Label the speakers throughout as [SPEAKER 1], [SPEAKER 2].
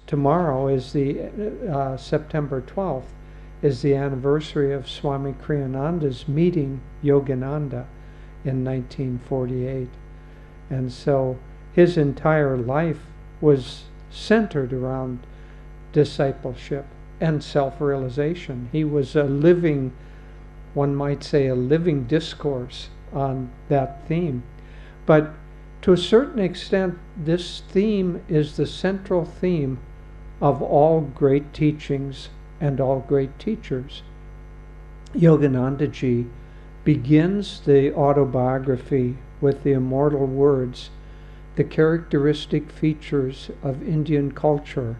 [SPEAKER 1] tomorrow is the September 12th, is the anniversary of Swami Kriyananda's meeting Yogananda in 1948. And so his entire life was centered around discipleship and self-realization. He was a living, one might say, a living discourse on that theme. But to a certain extent, this theme is the central theme of all great teachings and all great teachers. Yogananda ji begins the autobiography with the immortal words, "The characteristic features of Indian culture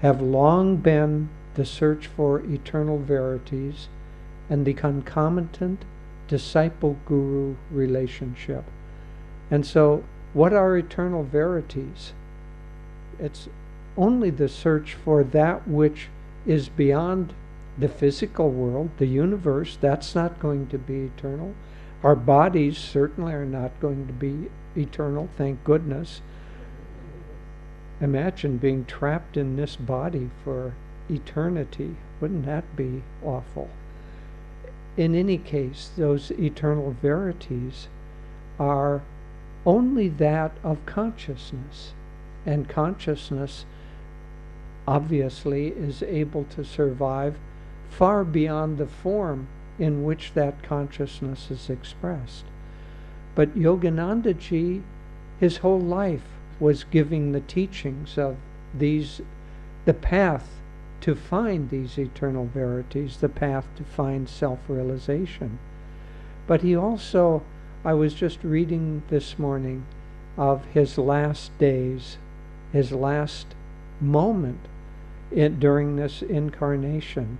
[SPEAKER 1] have long been the search for eternal verities and the concomitant disciple-guru relationship." And so, what are eternal verities? It's only the search for that which is beyond the physical world, the universe. That's not going to be eternal. Our bodies certainly are not going to be eternal, thank goodness. Imagine being trapped in this body for eternity. Wouldn't that be awful? In any case, those eternal verities are only that of consciousness. And consciousness obviously is able to survive far beyond the form in which that consciousness is expressed. But Yogananda ji, his whole life was giving the teachings of these, the path to find these eternal verities, the path to find self-realization. But he also, I was just reading this morning of his last days, his last moment during this incarnation.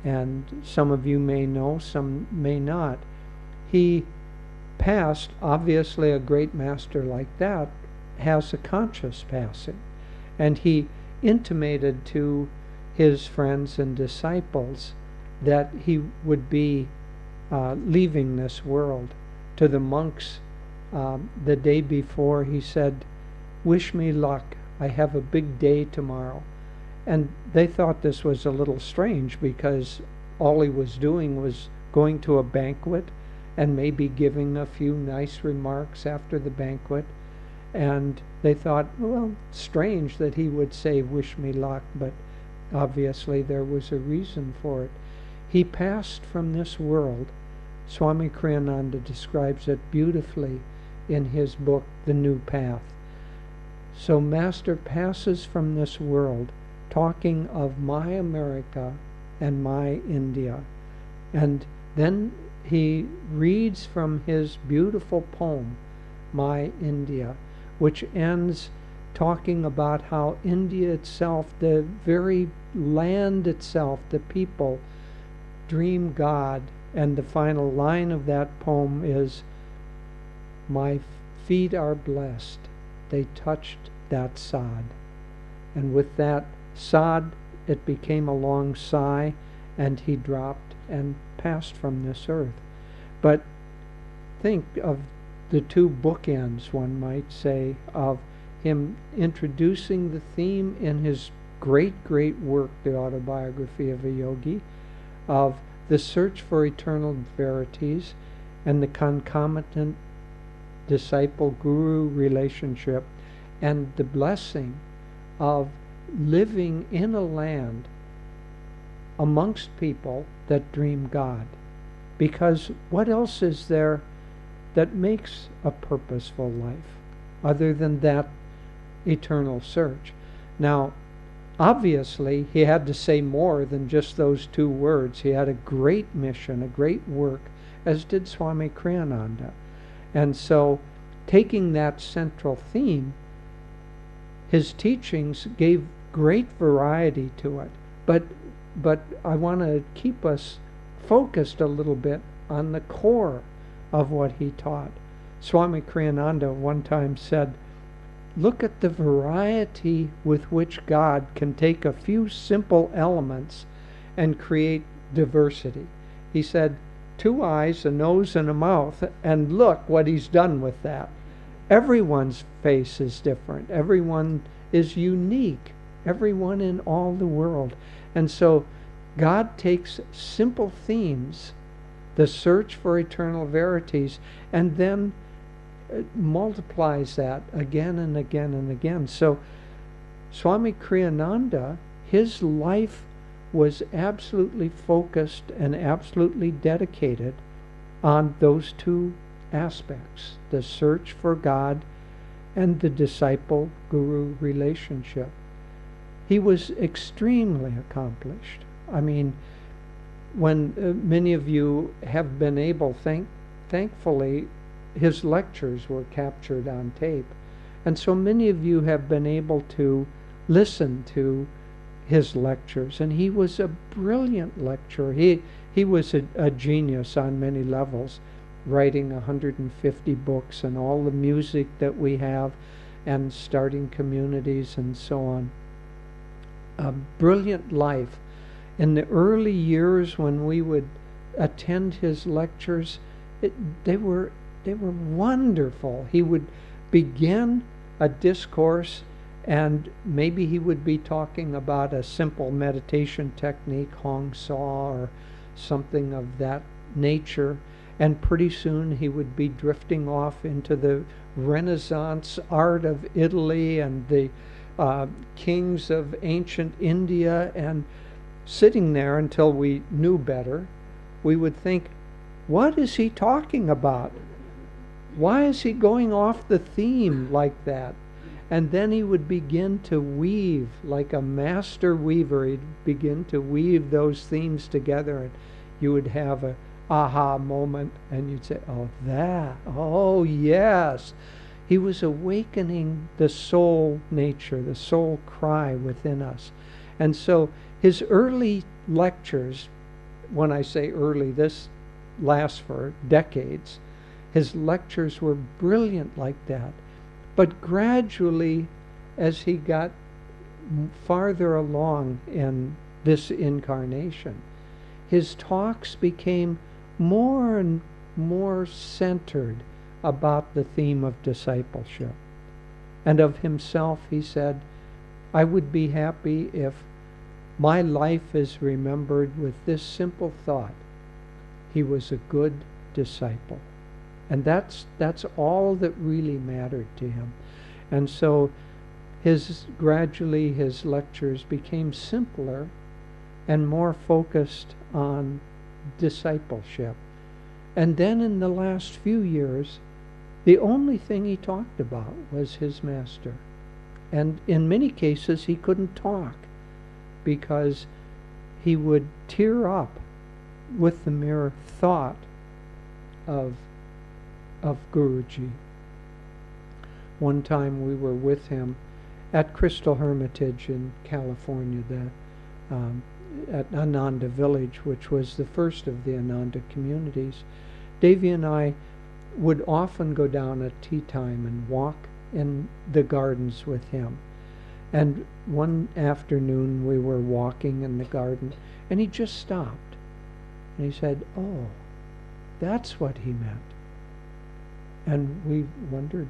[SPEAKER 1] And some of you may know, some may not. He passed, obviously a great master like that has a conscious passing. And he intimated to his friends and disciples that he would be leaving this world. To the monks, the day before, he said, "Wish me luck. I have a big day tomorrow." And they thought this was a little strange because all he was doing was going to a banquet and maybe giving a few nice remarks after the banquet. And they thought, well, strange that he would say, "Wish me luck," but obviously there was a reason for it. He passed from this world. Swami Kriyananda describes it beautifully in his book, The New Path. So Master passes from this world talking of my America and my India. And then he reads from his beautiful poem, My India, which ends talking about how India itself, the very land itself, the people, dream God. And the final line of that poem is, "My feet are blessed, they touched that sod." And with that sod, it became a long sigh, and he dropped and passed from this earth. But think of the two bookends, one might say, of him introducing the theme in his great work, The Autobiography of a Yogi, of the search for eternal verities and the concomitant disciple-guru relationship, and the blessing of living in a land amongst people that dream God. Because what else is there that makes a purposeful life other than that eternal search? Now, obviously, he had to say more than just those two words. He had a great mission, a great work, as did Swami Kriyananda. And so, taking that central theme, his teachings gave great variety to it. But I want to keep us focused a little bit on the core of what he taught. Swami Kriyananda one time said, "Look at the variety with which God can take a few simple elements and create diversity." He said, 2 eyes, a nose, and a mouth, and look what he's done with that. Everyone's face is different. Everyone is unique. everyone in all the world. And so God takes simple themes, the search for eternal verities, and then multiplies that again and again and again. So Swami Kriyananda, his life was absolutely focused and absolutely dedicated on those two aspects, the search for God and the disciple-guru relationship. He was extremely accomplished. I mean, when many of you have been able, thankfully, his lectures were captured on tape. And so many of you have been able to listen to his lectures. And he was a brilliant lecturer. He was a genius on many levels, writing 150 books and all the music that we have and starting communities and so on. A brilliant life. In the early years when we would attend his lectures, they were wonderful. He would begin a discourse and maybe he would be talking about a simple meditation technique, Hong Saw or something of that nature, and pretty soon he would be drifting off into the Renaissance art of Italy and the kings of ancient India, and sitting there until we knew better, we would think, what is he talking about? Why is he going off the theme like that? And then he would begin to weave, like a master weaver. He'd begin to weave those themes together, and you would have a aha moment, and you'd say, oh yes. He was awakening the soul nature, the soul cry within us. And so his early lectures, when I say early, this lasts for decades, his lectures were brilliant like that. But gradually, as he got farther along in this incarnation, his talks became more and more centered about the theme of discipleship. And of himself, he said, I would be happy if my life is remembered with this simple thought: he was a good disciple. And that's all that really mattered to him. And so gradually his lectures became simpler and more focused on discipleship. And then in the last few years, the only thing he talked about was his master. And in many cases he couldn't talk because he would tear up with the mere thought of Guruji. One time we were with him at Crystal Hermitage in California, at Ananda Village, which was the first of the Ananda communities. Devi and I would often go down at tea time and walk in the gardens with him. And one afternoon we were walking in the garden, and he just stopped. And he said, oh, that's what he meant. And we wondered,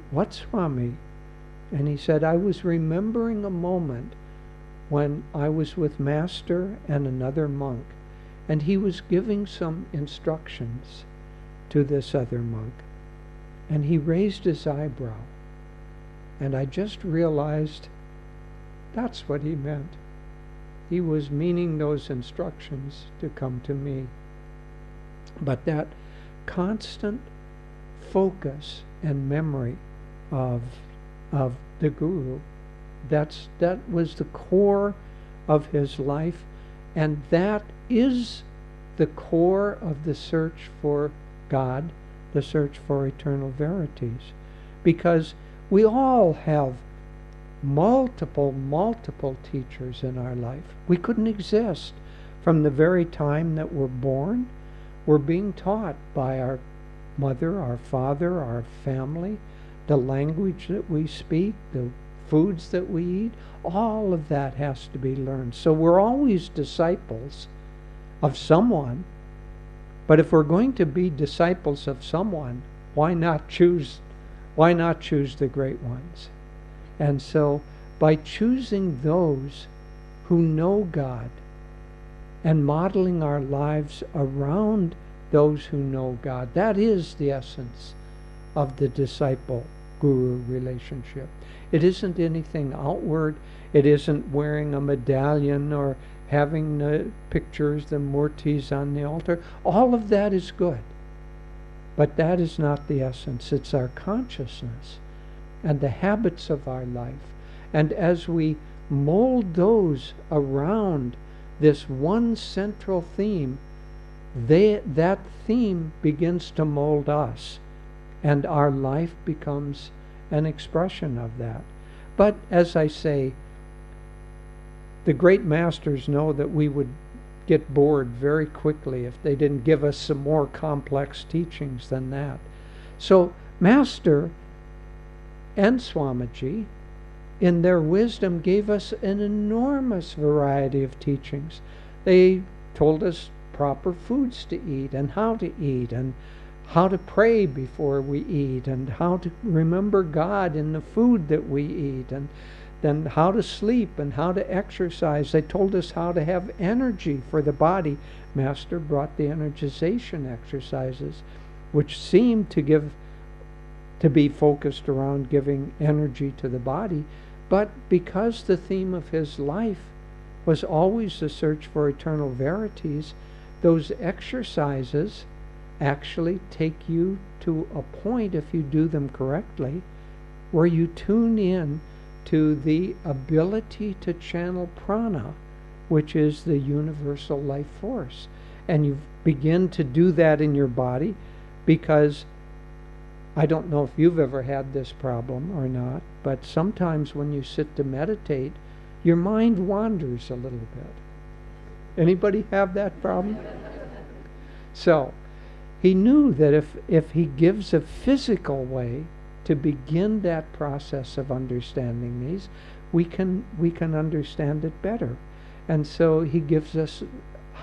[SPEAKER 1] what, Swami? And he said, I was remembering a moment when I was with Master and another monk, and he was giving some instructions to this other monk. And he raised his eyebrow. And I just realized that's what he meant. He was meaning those instructions to come to me. But that constant focus and memory of the Guru, that was the core of his life, and that is the core of the search for God, the search for eternal verities. Because we all have multiple teachers in our life. We couldn't exist. From the very time that we're born, we're being taught by our mother, our father, our family, the language that we speak, the foods that we eat. All of that has to be learned. So we're always disciples of someone. But if we're going to be disciples of someone, why not choose the great ones? And so, by choosing those who know God and modeling our lives around those who know God. That is the essence of the disciple-guru relationship. It isn't anything outward. It isn't wearing a medallion or having the pictures, the murtis on the altar. All of that is good. But that is not the essence. It's our consciousness and the habits of our life. And as we mold those around this one central theme, that theme begins to mold us, and our life becomes an expression of that. But as I say, the great masters know that we would get bored very quickly if they didn't give us some more complex teachings than that. So Master and Swamiji, in their wisdom, gave us an enormous variety of teachings. They told us proper foods to eat and how to pray before we eat, and how to remember God in the food that we eat, and then how to sleep and how to exercise. They told us how to have energy for the body. Master brought the energization exercises, which seemed to be focused around giving energy to the body. But because the theme of his life was always the search for eternal verities, those exercises actually take you to a point, if you do them correctly, where you tune in to the ability to channel prana, which is the universal life force. And you begin to do that in your body, because I don't know if you've ever had this problem or not, but sometimes when you sit to meditate, your mind wanders a little bit. Anybody have that problem? So he knew that if he gives a physical way to begin that process of understanding these, we can understand it better. And so he gives us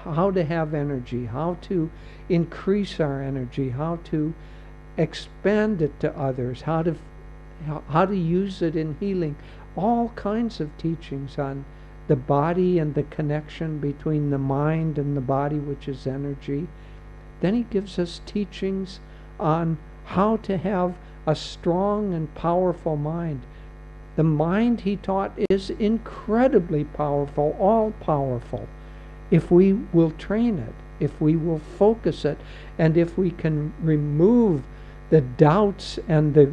[SPEAKER 1] how to have energy, how to increase our energy, how to expand it to others, how to use it in healing. All kinds of teachings on the body and the connection between the mind and the body, which is energy. Then he gives us teachings on how to have a strong and powerful mind. The mind, he taught, is incredibly powerful, all-powerful, if we will train it, if we will focus it, and if we can remove the doubts and the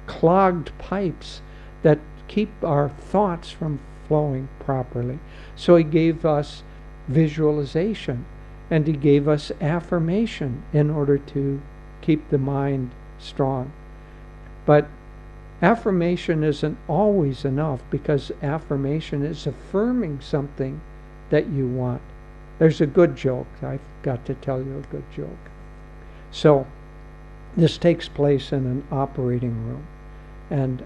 [SPEAKER 1] clogged pipes that keep our thoughts from flowing properly. So he gave us visualization, and he gave us affirmation in order to keep the mind strong. But affirmation isn't always enough, because affirmation is affirming something that you want. There's a good joke. I've got to tell you a good joke. So this takes place in an operating room, and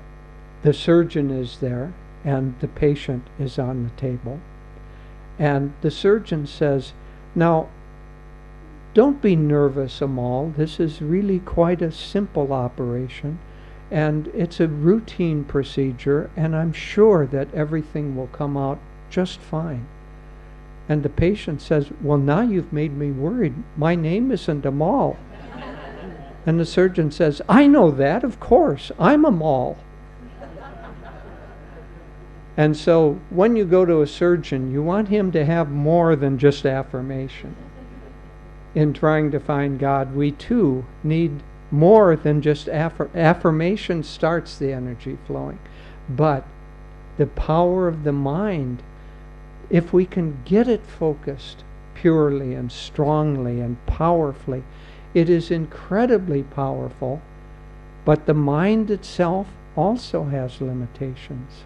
[SPEAKER 1] the surgeon is there, and the patient is on the table. And the surgeon says, "Now, don't be nervous, Amal. This is really quite a simple operation, and it's a routine procedure, and I'm sure that everything will come out just fine." And the patient says, "Well, now you've made me worried. My name isn't Amal." And the surgeon says, "I know that, of course. I'm Amal." And so when you go to a surgeon, you want him to have more than just affirmation. In trying to find God, we too need more than just affirmation. Starts the energy flowing. But the power of the mind, if we can get it focused purely and strongly and powerfully, it is incredibly powerful. But the mind itself also has limitations,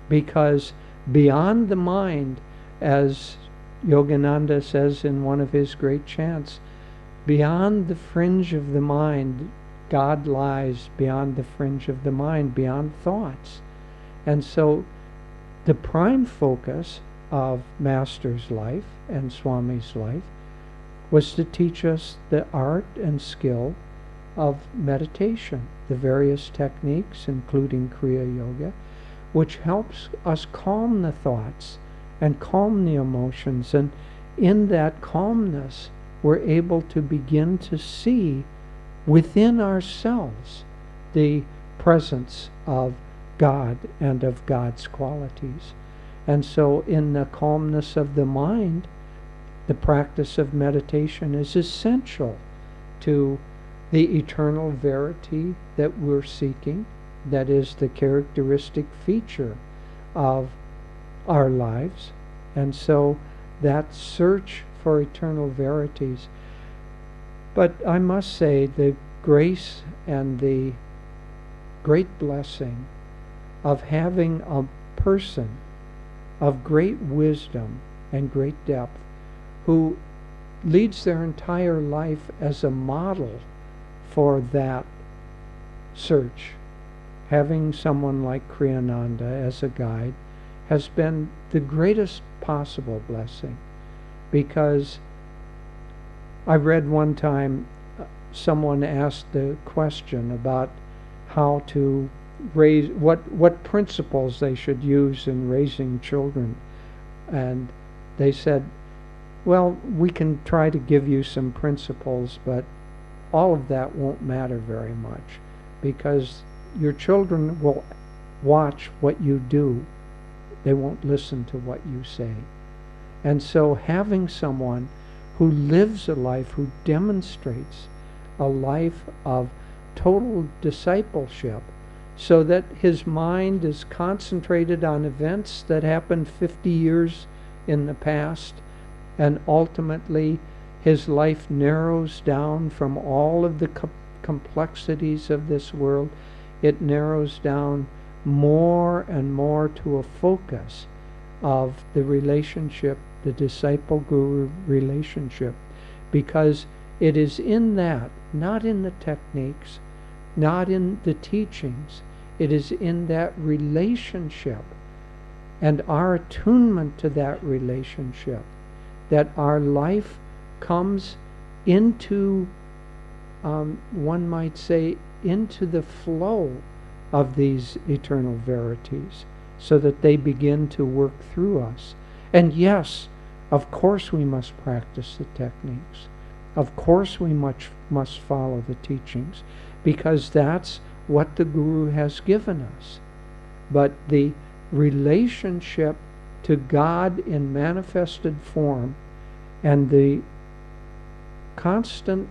[SPEAKER 1] because beyond the mind, as Yogananda says in one of his great chants, beyond the fringe of the mind, God lies beyond the fringe of the mind, beyond thoughts. And so the prime focus of Master's life and Swami's life was to teach us the art and skill of meditation, the various techniques, including Kriya Yoga, which helps us calm the thoughts and calm the emotions. And in that calmness, we're able to begin to see within ourselves the presence of God and of God's qualities. And so in the calmness of the mind, the practice of meditation is essential to the eternal verity that we're seeking, that is the characteristic feature of our lives. And so that search for eternal verities. But I must say the grace and the great blessing of having a person of great wisdom and great depth who leads their entire life as a model for that search. Having someone like Kriyananda as a guide has been the greatest possible blessing, because I read one time someone asked the question about how to raise, what principles they should use in raising children. And they said, well, we can try to give you some principles, but all of that won't matter very much, because your children will watch what you do. They won't listen to what you say. And so having someone who lives a life, who demonstrates a life of total discipleship, so that his mind is concentrated on events that happened 50 years in the past, and ultimately his life narrows down from all of the complexities of this world. It narrows down more and more to a focus of the relationship, the disciple-guru relationship, because it is in that, not in the techniques, not in the teachings, it is in that relationship and our attunement to that relationship that our life comes into, one might say, into the flow of these eternal verities, so that they begin to work through us. And yes, of course we must practice the techniques. Of course we must follow the teachings, because that's what the Guru has given us. But the relationship to God in manifested form and the constant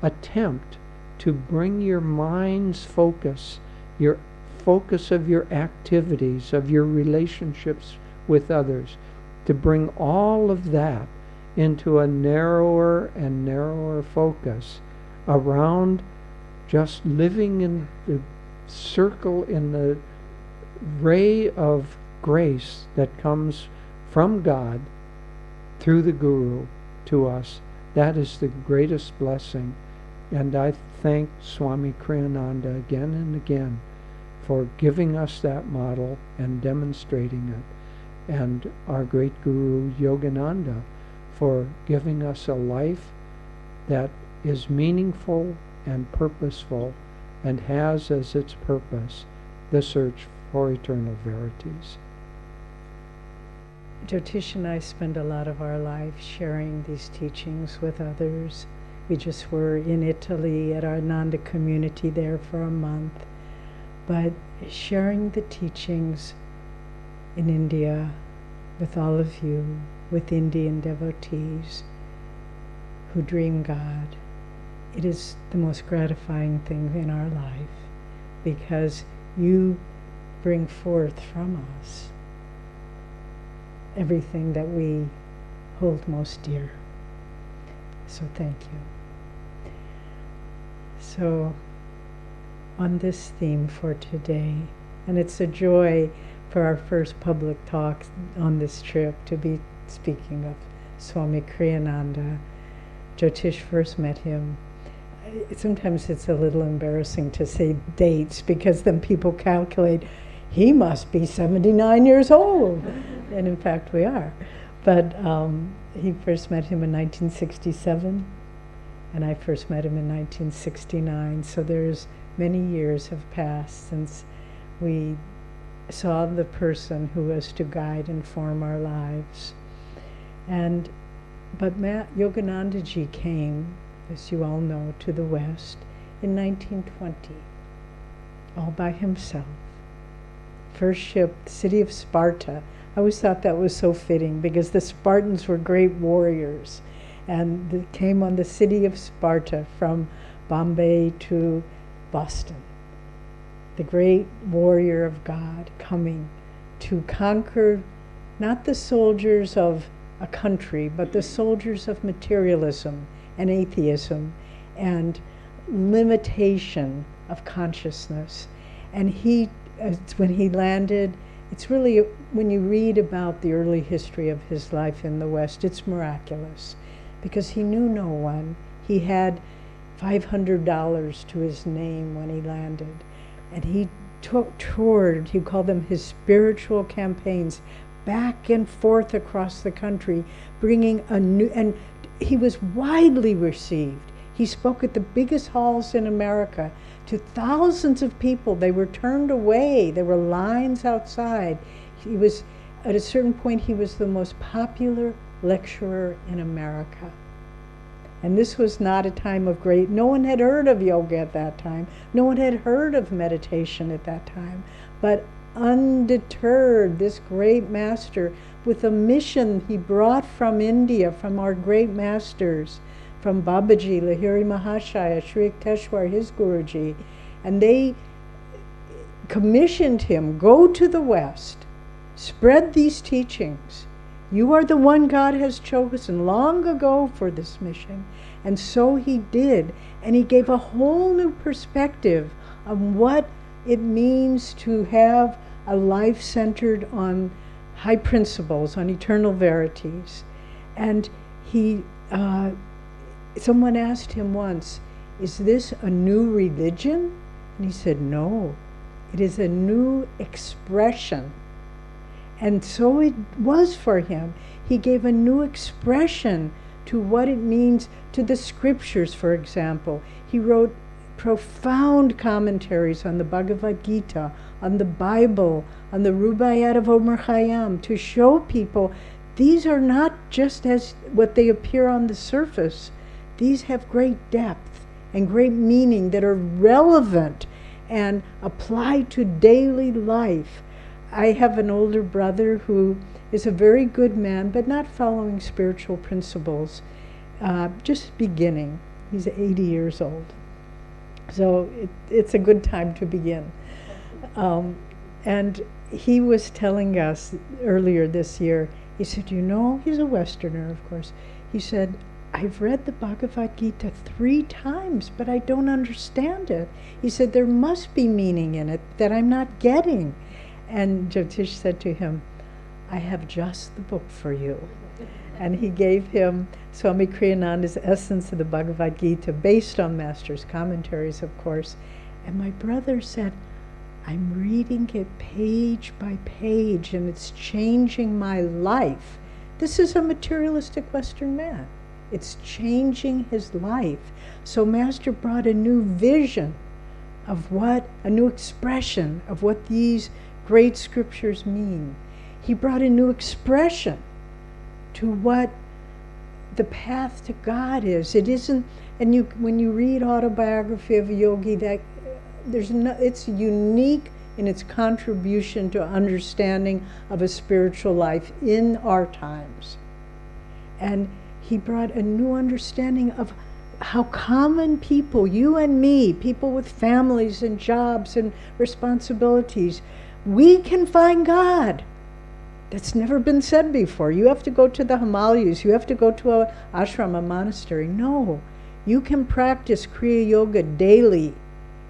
[SPEAKER 1] attempt to bring your mind's focus, your focus of your activities, of your relationships with others, to bring all of that into a narrower and narrower focus around just living in the circle, in the ray of grace that comes from God through the Guru to us. That is the greatest blessing. And I thank Swami Kriyananda again and again for giving us that model and demonstrating it, and our great Guru Yogananda for giving us a life that is meaningful and purposeful and has as its purpose the search for eternal verities.
[SPEAKER 2] Jyotish and I spend a lot of our life sharing these teachings with others. We just were in Italy at our Nanda community there for a month. But sharing the teachings in India with all of you, with Indian devotees who dream God, it is the most gratifying thing in our life, because you bring forth from us everything that we hold most dear. So thank you. So on this theme for today, and it's a joy for our first public talk on this trip to be speaking of Swami Kriyananda. Jyotish first met him. Sometimes it's a little embarrassing to say dates, because then people calculate he must be 79 years old. And in fact we are. But he first met him in 1967, and I first met him in 1969. So there's many years have passed since we saw the person who was to guide and form our lives. But Yoganandaji came, as you all know, to the West in 1920, all by himself. First ship, the city of Sparta. I always thought that was so fitting because the Spartans were great warriors, and they came on the city of Sparta from Bombay to Boston. The great warrior of God coming to conquer not the soldiers of a country, but the soldiers of materialism and atheism and limitation of consciousness. And when he landed, it's really, when you read about the early history of his life in the West, it's miraculous because he knew no one. He had $500 to his name when he landed. And he toured, he called them his spiritual campaigns, back and forth across the country, bringing and he was widely received. He spoke at the biggest halls in America to thousands of people. They were turned away. There were lines outside. At a certain point, he was the most popular lecturer in America. And this was not a time of no one had heard of yoga at that time. No one had heard of meditation at that time. But undeterred, this great master, with a mission he brought from India, from our great masters, from Babaji, Lahiri Mahashaya, Sri Yukteswar, his Guruji, and they commissioned him, go to the West, spread these teachings. You are the one God has chosen long ago for this mission. And so he did. And he gave a whole new perspective on what it means to have a life centered on high principles, on eternal verities. And someone asked him once, is this a new religion? And he said, no, it is a new expression. And so it was for him. He gave a new expression to what it means to the scriptures, for example. He wrote profound commentaries on the Bhagavad-Gita, on the Bible, on the Rubaiyat of Omer Khayyam, to show people these are not just as what they appear on the surface. These have great depth and great meaning that are relevant and apply to daily life. I have an older brother who is a very good man, but not following spiritual principles, just beginning. He's 80 years old. So it's a good time to begin. And he was telling us earlier this year, he said, he's a Westerner, of course. He said, I've read the Bhagavad-Gita 3 times, but I don't understand it. He said, there must be meaning in it that I'm not getting. And Jyotish said to him, I have just the book for you. And he gave him Swami Kriyananda's Essence of the Bhagavad-Gita, based on Master's commentaries, of course. And my brother said, I'm reading it page by page, and it's changing my life. This is a materialistic Western man. It's changing his life. So Master brought a new vision of a new expression of what these great scriptures mean. He brought a new expression to what the path to God is. It isn't, and when you read autobiography of a yogi, it's unique in its contribution to understanding of a spiritual life in our times. And he brought a new understanding of how common people, you and me, people with families and jobs and responsibilities, we can find God. That's never been said before. You have to go to the Himalayas. You have to go to an ashram, a monastery. No, you can practice Kriya Yoga daily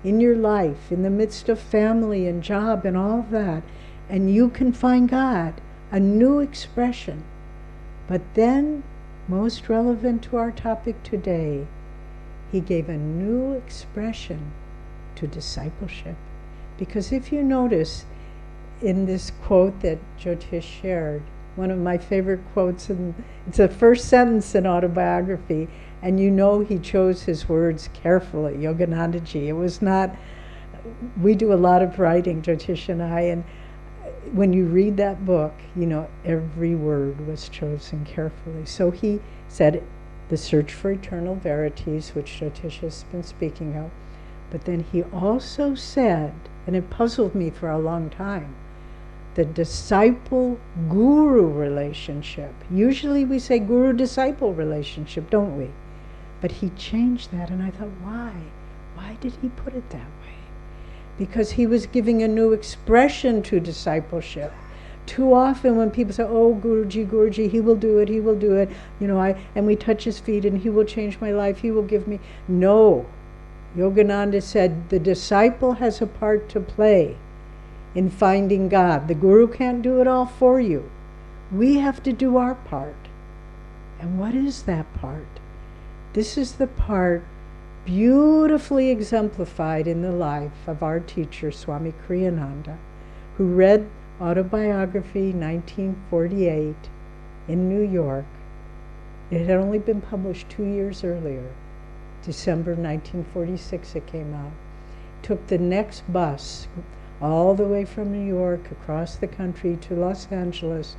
[SPEAKER 2] in your life, in the midst of family and job and all that, and you can find God, a new expression. But then, most relevant to our topic today, he gave a new expression to discipleship. Because if you notice, in this quote that Jyotish shared, one of my favorite quotes, and it's the first sentence in autobiography, and he chose his words carefully, Yoganandaji. It was not, we do a lot of writing, Jyotish and I, and when you read that book, you know, every word was chosen carefully. So he said, the search for eternal verities, which Jyotish has been speaking of. But then he also said, and it puzzled me for a long time, the disciple-guru relationship. Usually we say guru-disciple relationship, don't we? But he changed that, and I thought, why? Why did he put it that way? Because he was giving a new expression to discipleship. Too often when people say, oh, Guruji, he will do it, you know, and we touch his feet and he will change my life, he will give me. No. Yogananda said, the disciple has a part to play in finding God. The Guru can't do it all for you. We have to do our part. And what is that part? This is the part beautifully exemplified in the life of our teacher, Swami Kriyananda, who read Autobiography 1948 in New York. It had only been published 2 years earlier. December 1946 it came out. Took the next bus all the way from New York across the country to Los Angeles.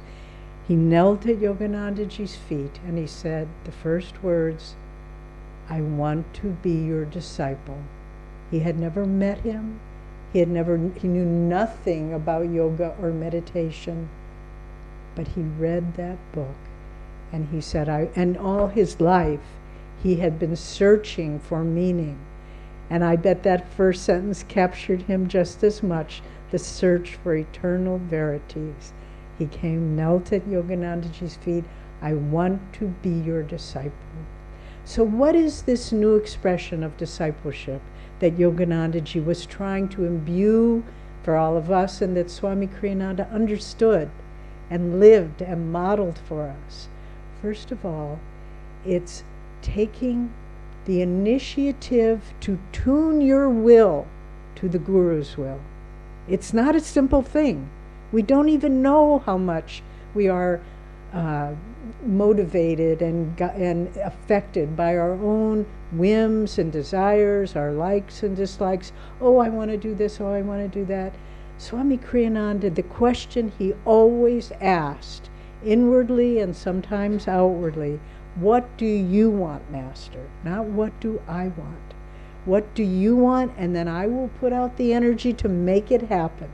[SPEAKER 2] He knelt at Yoganandaji's feet and he said the first words, I want to be your disciple. He had never met him. He knew nothing about yoga or meditation, but he read that book and he said, and all his life he had been searching for meaning. And I bet that first sentence captured him just as much, the search for eternal verities. He came, knelt at Yoganandaji's feet, I want to be your disciple. So what is this new expression of discipleship that Yoganandaji was trying to imbue for all of us, and that Swami Kriyananda understood and lived and modeled for us? First of all, it's taking the initiative to tune your will to the Guru's will. It's not a simple thing. We don't even know how much we are motivated and affected by our own whims and desires, our likes and dislikes. Oh, I want to do this, oh, I want to do that. Swami Kriyananda, the question he always asked, inwardly and sometimes outwardly, what do you want, Master? Not what do I want. What do you want? And then I will put out the energy to make it happen.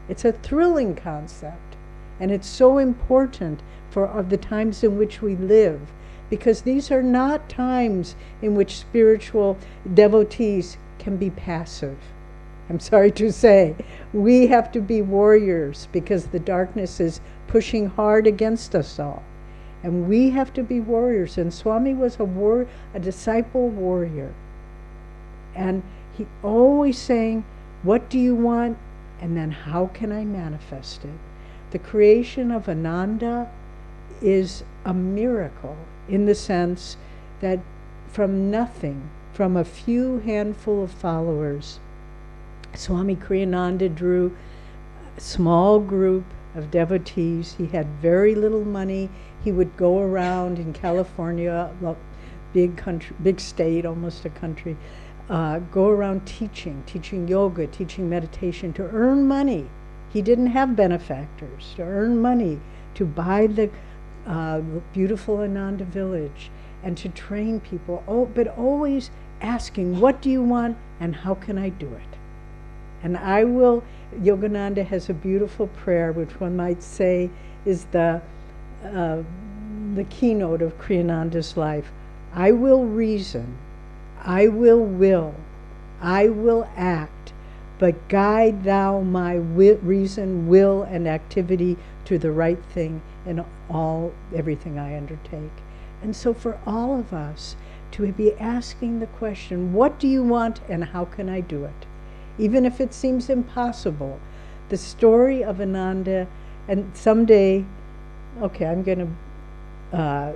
[SPEAKER 2] It's a thrilling concept, and it's so important for the times in which we live, because these are not times in which spiritual devotees can be passive. I'm sorry to say, we have to be warriors because the darkness is pushing hard against us all. And we have to be warriors. And Swami was a disciple warrior. And he always saying, what do you want? And then how can I manifest it? The creation of Ananda is a miracle in the sense that from nothing, from a few handful of followers, Swami Kriyananda drew a small group of devotees. He had very little money. He would go around in California, big country, big state, almost a country, go around teaching yoga, teaching meditation, to earn money. He didn't have benefactors. To earn money, to buy the beautiful Ananda village, and to train people. Oh, but always asking, what do you want and how can I do it? And Yogananda has a beautiful prayer, which one might say is the keynote of Kriyananda's life. I will reason, I will, I will act, but guide thou my reason, will, and activity to the right thing in everything I undertake. And so for all of us to be asking the question, what do you want and how can I do it? Even if it seems impossible. The story of Ananda, and someday, okay, I'm going to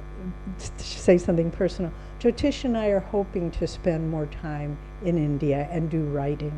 [SPEAKER 2] say something personal. Jyotish and I are hoping to spend more time in India and do writing,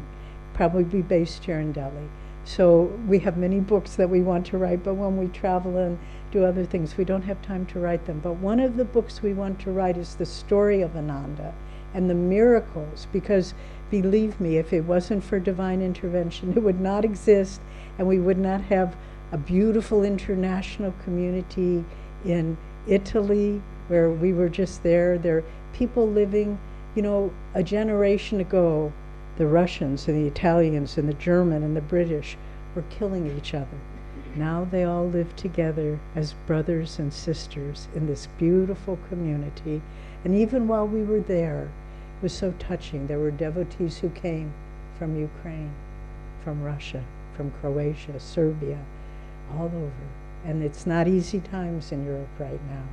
[SPEAKER 2] probably be based here in Delhi. So we have many books that we want to write, but when we travel and do other things, we don't have time to write them. But one of the books we want to write is the story of Ananda and the miracles, because believe me, if it wasn't for divine intervention, it would not exist, and we would not have a beautiful international community in Italy, where we were just there. There are people living, a generation ago, the Russians and the Italians and the German and the British were killing each other. Now they all live together as brothers and sisters in this beautiful community. And even while we were there, it was so touching. There were devotees who came from Ukraine, from Russia, from Croatia, Serbia, all over. And it's not easy times in Europe right now.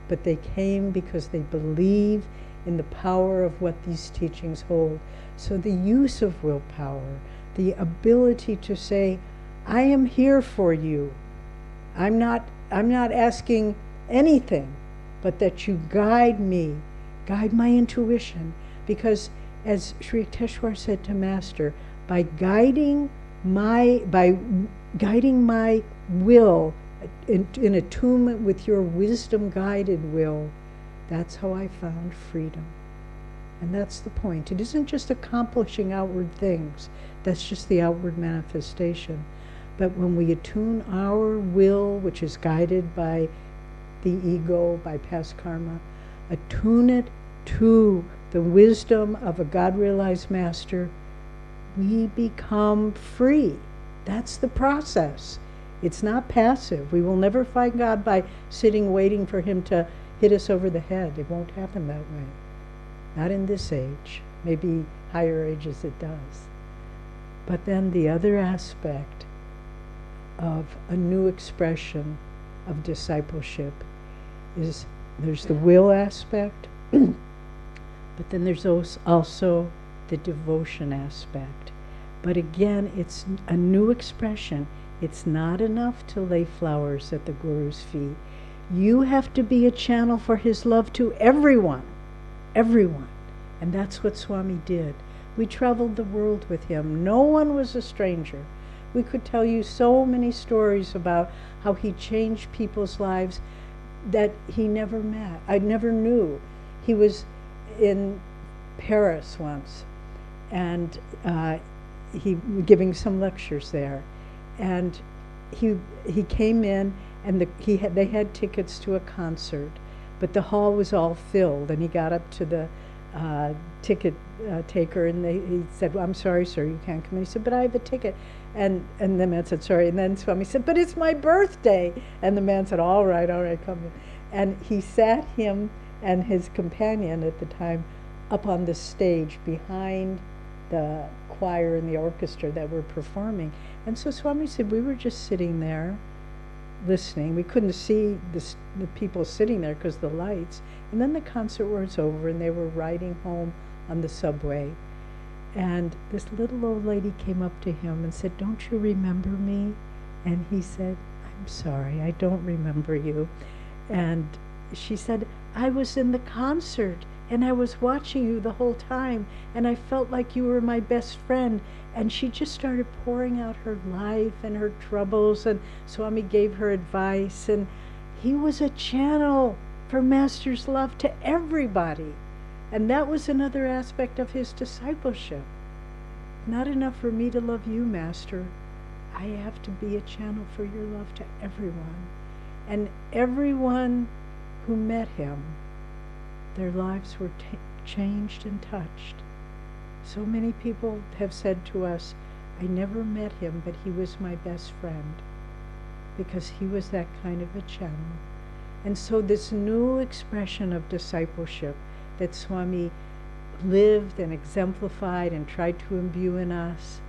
[SPEAKER 2] But they came because they believe in the power of what these teachings hold. So the use of willpower, the ability to say, I am here for you. I'm not asking anything, but that you guide me, guide my intuition. Because as Sri Yukteswar said to Master, by guiding my will in attunement with your wisdom-guided will, that's how I found freedom. And that's the point. It isn't just accomplishing outward things. That's just the outward manifestation. But when we attune our will, which is guided by the ego, by past karma, attune it to the wisdom of a God-realized master, we become free. That's the process. It's not passive. We will never find God by sitting waiting for him to hit us over the head. It won't happen that way. Not in this age. Maybe higher ages it does. But then the other aspect of a new expression of discipleship is there's the will aspect, but then there's also the devotion aspect. But again, it's a new expression. It's not enough to lay flowers at the Guru's feet. You have to be a channel for his love to everyone. Everyone. And that's what Swami did. We traveled the world with him. No one was a stranger. We could tell you so many stories about how he changed people's lives that he never met. I never knew. He was in Paris once, and he giving some lectures there, and he came in, and they had tickets to a concert, but the hall was all filled, and he got up to the ticket taker, and he said, well, I'm sorry, sir, you can't come in. He said, but I have a ticket. And the man said, sorry. And then Swami said, but it's my birthday. And the man said, all right, come in. And he sat him and his companion at the time up on the stage behind the choir and the orchestra that were performing. And so Swami said, we were just sitting there listening. We couldn't see the people sitting there because of the lights. And then the concert was over and they were riding home on the subway. And this little old lady came up to him and said, don't you remember me? And he said, I'm sorry, I don't remember you. And she said, I was in the concert and I was watching you the whole time and I felt like you were my best friend. And she just started pouring out her life and her troubles, and Swami gave her advice, and he was a channel for Master's love to everybody. And that was another aspect of his discipleship. Not enough for me to love you, Master. I have to be a channel for your love to everyone. And everyone who met him, their lives were changed and touched. So many people have said to us, I never met him, but he was my best friend, because he was that kind of a channel. And so this new expression of discipleship that Swami lived and exemplified and tried to imbue in us,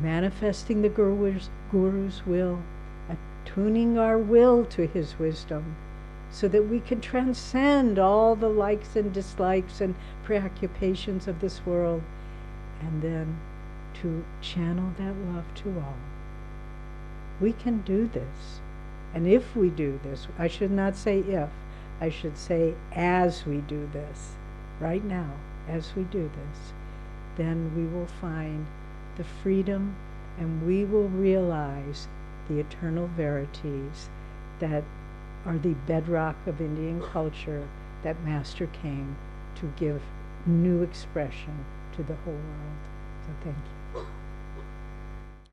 [SPEAKER 2] manifesting the Guru's will, attuning our will to his wisdom, so that we can transcend all the likes and dislikes and preoccupations of this world, and then to channel that love to all. We can do this. And if we do this, I should not say if, I should say as we do this, right now, as we do this, then we will find the freedom and we will realize the eternal verities that are the bedrock of Indian culture that Master came to give new expression to the whole world. So thank you.